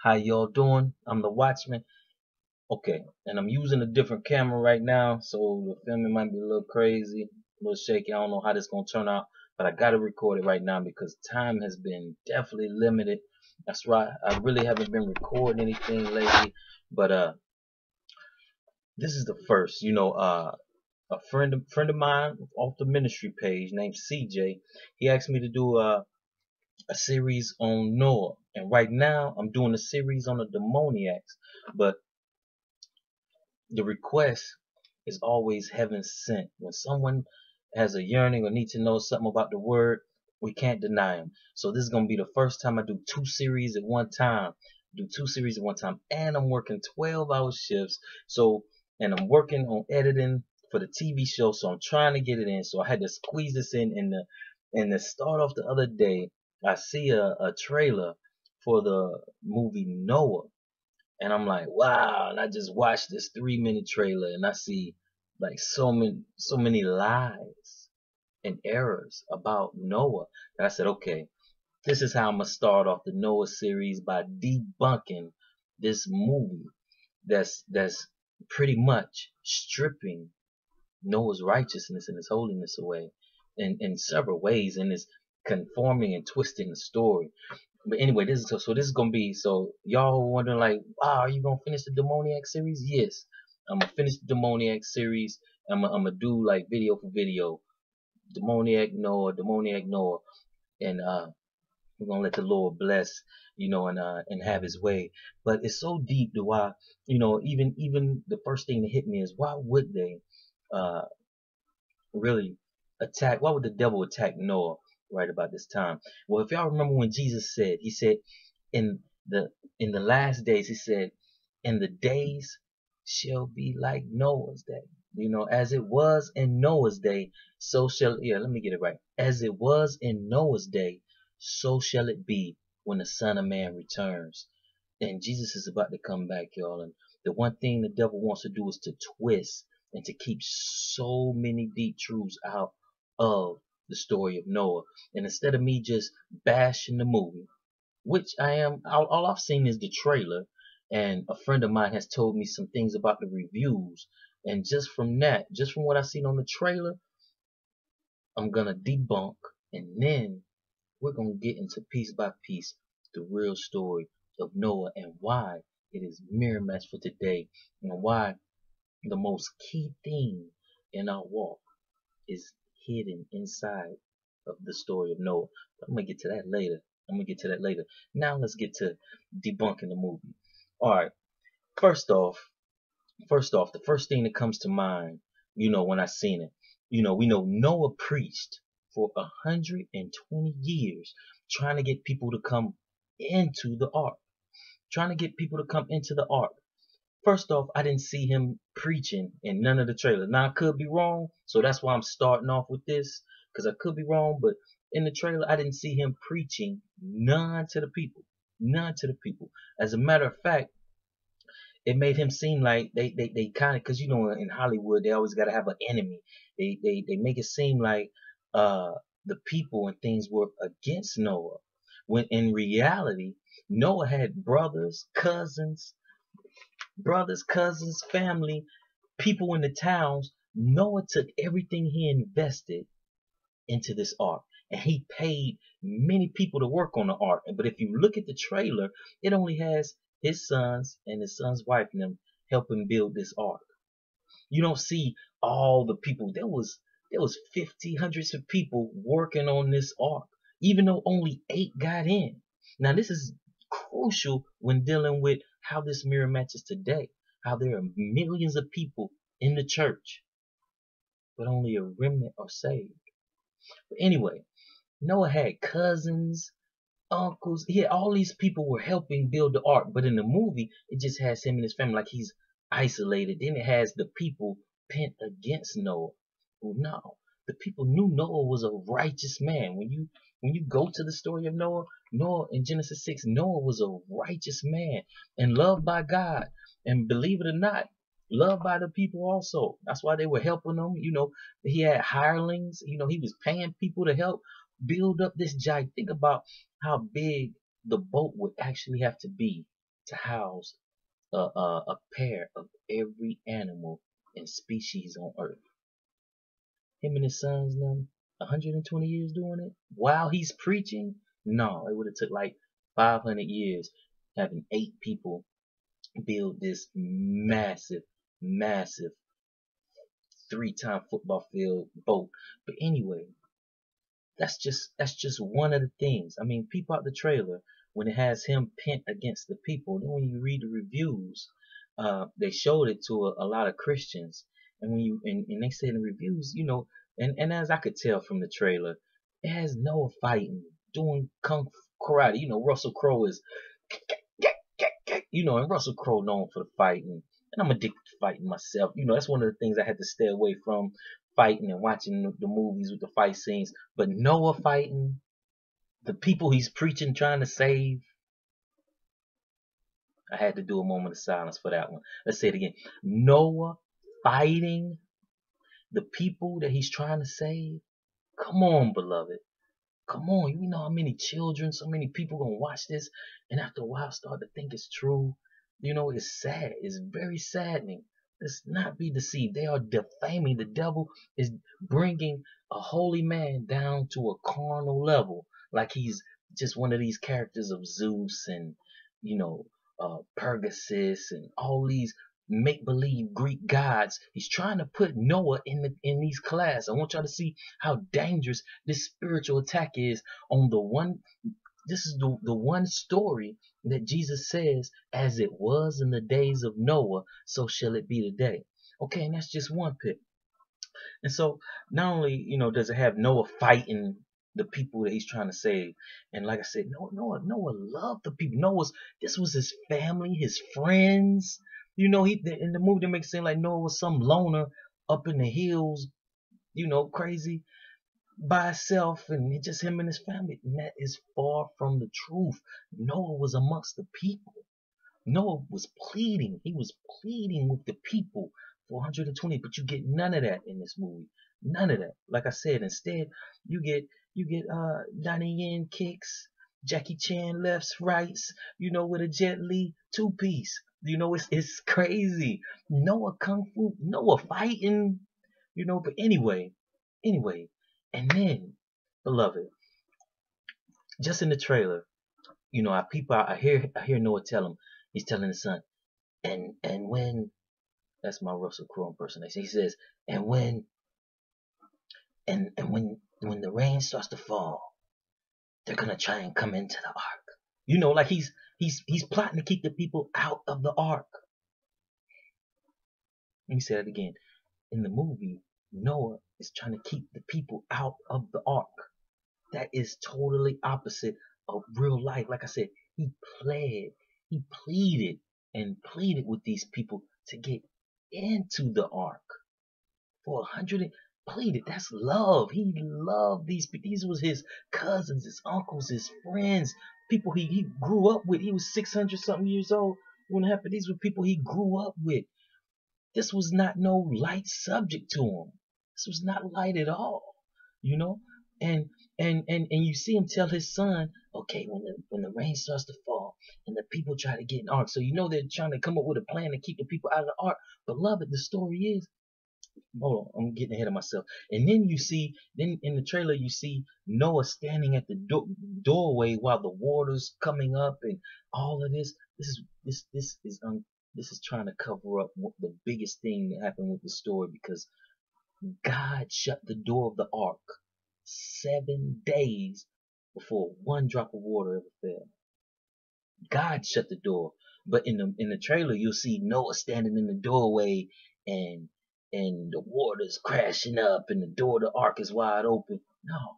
How y'all doing? I'm the Watchman. Okay, and I'm using a different camera right now, so the filming might be a little crazy, a little shaky. I don't know how this gonna turn out, but I gotta record it right now because time has been definitely limited. That's right. I really haven't been recording anything lately, but this is the first. A friend of mine off the ministry page named CJ. He asked me to do a series on Noah, and right now I'm doing a series on the demoniacs, but the request is always heaven sent. When someone has a yearning or need to know something about the word, we can't deny them. So this is going to be the first time I do two series at one time. And I'm working 12-hour shifts. So, and I'm working on editing for the TV show. So I'm trying to get it in. So I had to squeeze this in to start off the other day, I see a trailer for the movie Noah. And I'm like, wow. And I just watched this 3-minute trailer and I see like so many lies and errors about Noah. And I said, okay, this is how I'm gonna start off the Noah series, by debunking this movie that's pretty much stripping Noah's righteousness and his holiness away in several ways, and is conforming and twisting the story. But anyway, this is gonna be, so y'all wondering like, wow, are you gonna finish the demoniac series? Yes, I'm gonna finish the demoniac series. I'm gonna do like video for video, demoniac Noah, and we're gonna let the Lord bless, and have His way. But it's so deep to why, even the first thing that hit me is, why would they uh really attack? Why would the devil attack Noah right about this time? Well, if y'all remember when Jesus said, He said, in the last days, He said, and the days shall be like Noah's day. As it was in Noah's day, so shall, let me get it right. As it was in Noah's day, so shall it be when the Son of Man returns. And Jesus is about to come back, y'all. And the one thing the devil wants to do is to twist and to keep so many deep truths out of the story of Noah. And instead of me just bashing the movie, which I am, all I've seen is the trailer, and a friend of mine has told me some things about the reviews, and just from what I've seen on the trailer, I'm gonna debunk, and then we're gonna get into piece by piece the real story of Noah and why it is mirror match for today, and why the most key thing in our walk is hidden inside of the story of Noah. But I'm gonna get to that later. Now let's get to debunking the movie. All right. First off, the first thing that comes to mind, when I seen it, we know Noah preached for 120 years, trying to get people to come into the ark, First off, I didn't see him preaching in none of the trailers. Now I could be wrong, so that's why I'm starting off with this, because I could be wrong, but in the trailer I didn't see him preaching none to the people. As a matter of fact, it made him seem like they kind of, because in Hollywood they always got to have an enemy. They make it seem like the people and things were against Noah, when in reality Noah had cousins, family, people in the towns. Noah took everything he invested into this ark, and he paid many people to work on the ark. But if you look at the trailer, it only has his sons and his son's wife and them helping build this ark. You don't see all the people. There was 50, hundreds of people working on this ark, even though only 8 got in. Now this is crucial when dealing with how this mirror matches today, how there are millions of people in the church, but only a remnant are saved. But anyway, Noah had cousins, uncles. He had all these people were helping build the ark, but in the movie, it just has him and his family, like he's isolated. Then it has the people pent against Noah. Well, no, the people knew Noah was a righteous man. When you go to the story of Noah in Genesis 6, Noah was a righteous man and loved by God, and believe it or not, loved by the people also. That's why they were helping him. He had hirelings. He was paying people to help build up this giant. Think about how big the boat would actually have to be to house a pair of every animal and species on earth. Him and his sons now, 120 years doing it while he's preaching? No, it would have took like 500 years having 8 people build this massive, massive 3-time football field boat. But anyway, that's just one of the things. I mean, peep out the trailer when it has him pent against the people. Then when you read the reviews, they showed it to a lot of Christians, and when you and they said in the reviews, you know, and as I could tell from the trailer, it has Noah fighting, doing kung fu karate. You know, Russell Crowe is, you know, and Russell Crowe known for the fighting, and I'm addicted to fighting myself. You know, that's one of the things I had to stay away from, fighting and watching the movies with the fight scenes. But Noah fighting, the people he's preaching, trying to save. I had to do a moment of silence for that one. Let's say it again. Noah fighting the people that he's trying to save. Come on, beloved. Come on. You know how many children, so many people gonna watch this, and after a while start to think it's true. You know, it's sad. It's very saddening. Let's not be deceived. They are defaming. The devil is bringing a holy man down to a carnal level, like he's just one of these characters of Zeus and, you know, Pergasus and all these make-believe Greek gods. He's trying to put Noah in these class. I want y'all to see how dangerous this spiritual attack is on the one. This is the one story that Jesus says, as it was in the days of Noah, so shall it be today. Okay, and that's just one pit. And so not only, you know, does it have Noah fighting the people that he's trying to save, and like I said, Noah loved the people. This was his family, his friends. You know, in the movie they make it seem like Noah was some loner up in the hills, you know, crazy by himself, and just him and his family. And that is far from the truth. Noah was amongst the people. Noah was pleading. He was pleading with the people for 120, but you get none of that in this movie. None of that. Like I said, instead you get Donnie Yen kicks, Jackie Chan lefts, rights, you know, with a Jet Li 2-piece. You know, it's crazy. Noah kung fu, Noah fighting, you know. But anyway, and then, beloved, just in the trailer, you know, I hear Noah tell him, he's telling his son, and when, that's my Russell Crowe impersonation. He says, and when the rain starts to fall, they're gonna try and come into the ark. You know, like he's plotting to keep the people out of the ark. Let me say that again. In the movie, Noah is trying to keep the people out of the ark. That is totally opposite of real life. Like I said, he pleaded with these people to get into the ark for 100. Pleaded. That's love. He loved these people. These was his cousins, his uncles, his friends, people he grew up with. He was 600 something years old when it happened. These were people he grew up with. This was not no light subject to him. This was not light at all, you know. And you see him tell his son, okay, when the rain starts to fall and the people try to get in the ark, so you know they're trying to come up with a plan to keep the people out of the ark. Beloved, the story is, hold on, I'm getting ahead of myself. And then then in the trailer you see Noah standing at the doorway while the water's coming up and all of this. This is trying to cover up the biggest thing that happened with the story, because God shut the door of the ark 7 days before one drop of water ever fell. God shut the door. But in the trailer you'll see Noah standing in the doorway and the water's crashing up and the door of the ark is wide open. No.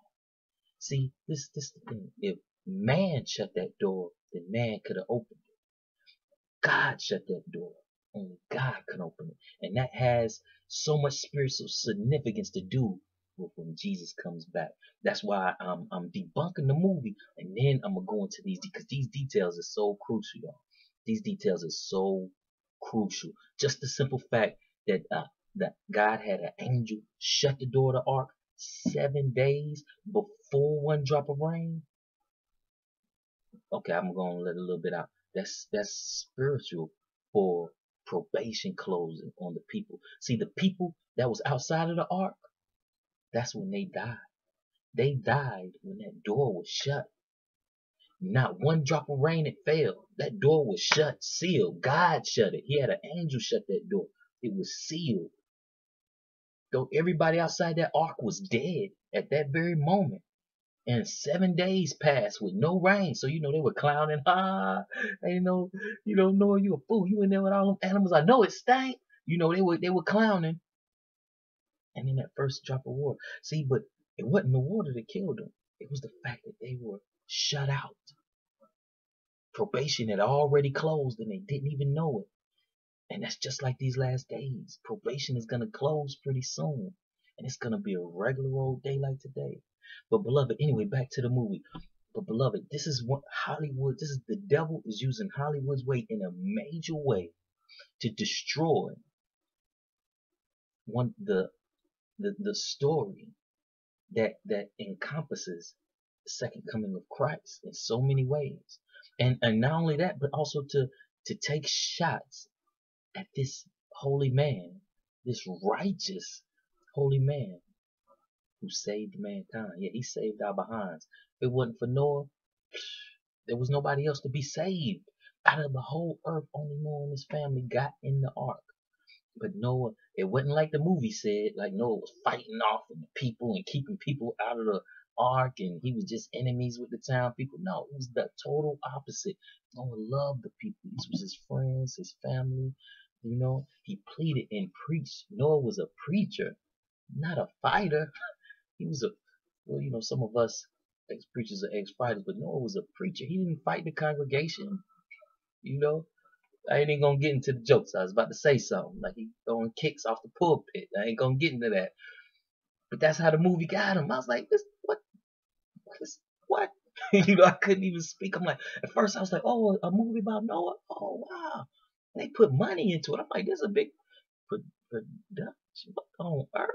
See, this is the thing. If man shut that door, then man could have opened it. God shut that door. Only God can open it. And that has so much spiritual significance to do with when Jesus comes back. That's why I'm debunking the movie, and then I'm going to go into these, because these details are so crucial, y'all. These details are so crucial. Just the simple fact that God had an angel shut the door of the ark 7 days before one drop of rain. Okay, I'm going to let a little bit out. That's spiritual for probation closing on the people. See, the people that was outside of the ark, that's when they died. They died when that door was shut. Not one drop of rain it fell. That door was shut, sealed. God shut it. He had an angel shut that door. It was sealed. Though everybody outside that ark was dead at that very moment. And 7 days passed with no rain. So, they were clowning. You don't know you a fool. You in there with all them animals. I know it stank. They were clowning. And then that first drop of water. See, but it wasn't the water that killed them. It was the fact that they were shut out. Probation had already closed and they didn't even know it. And that's just like these last days. Probation is going to close pretty soon. And it's going to be a regular old day like today. But beloved, anyway, back to the movie. But beloved, this is what the devil is using Hollywood's way in a major way to destroy the story that encompasses the second coming of Christ in so many ways. And not only that, but also to take shots at this holy man, this righteous holy man who saved mankind. Yeah, he saved our behinds. If it wasn't for Noah, there was nobody else to be saved. Out of the whole earth, only Noah and his family got in the ark. But Noah, it wasn't like the movie said, like Noah was fighting off the people and keeping people out of the ark and he was just enemies with the town people. No, it was the total opposite. Noah loved the people. This was his friends, his family. He pleaded and preached. Noah was a preacher, not a fighter. He was some of us ex-preachers are ex-fighters, but Noah was a preacher. He didn't fight the congregation. I ain't even gonna get into the jokes. I was about to say something. Like he throwing kicks off the pulpit. I ain't gonna get into that. But that's how the movie got him. I was like, what? I couldn't even speak. I'm like, at first I was like, oh, a movie about Noah? Oh, wow. And they put money into it. I'm like, this is a big production. What on earth?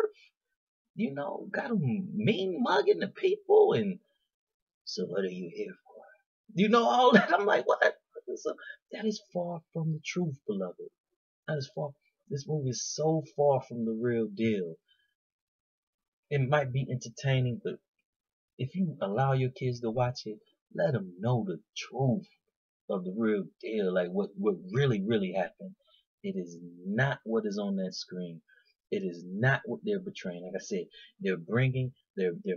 Got him mean mugging the people. And so what are you here for? All that. I'm like, what? So that is far from the truth, beloved. That is far. This movie is so far from the real deal. It might be entertaining, but if you allow your kids to watch it, let them know the truth of the real deal, like what really, really happened. It is not what is on that screen. It is not what they're portraying. Like I said, they're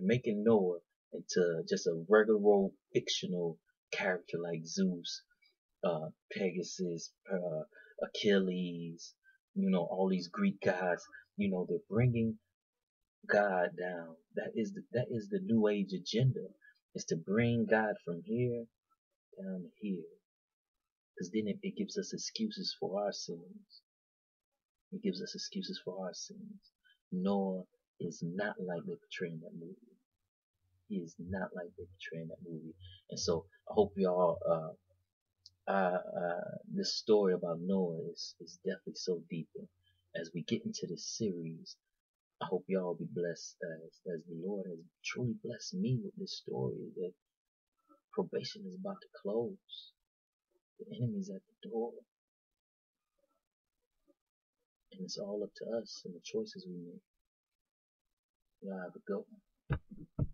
making Noah into just a regular old fictional character like Zeus, Pegasus, Achilles, all these Greek gods. They're bringing God down. That is the New Age agenda. Is to bring God from here down to here. Because then it gives us excuses for our sins. It gives us excuses for our sins. Noah is not like they portray in that movie. He is not like they portray in that movie. And so I hope y'all, this story about Noah is definitely so deep. And as we get into this series, I hope y'all be blessed as the Lord has truly blessed me with this story, that probation is about to close. The enemy's at the door. And it's all up to us and the choices we make. Y'all have a good one.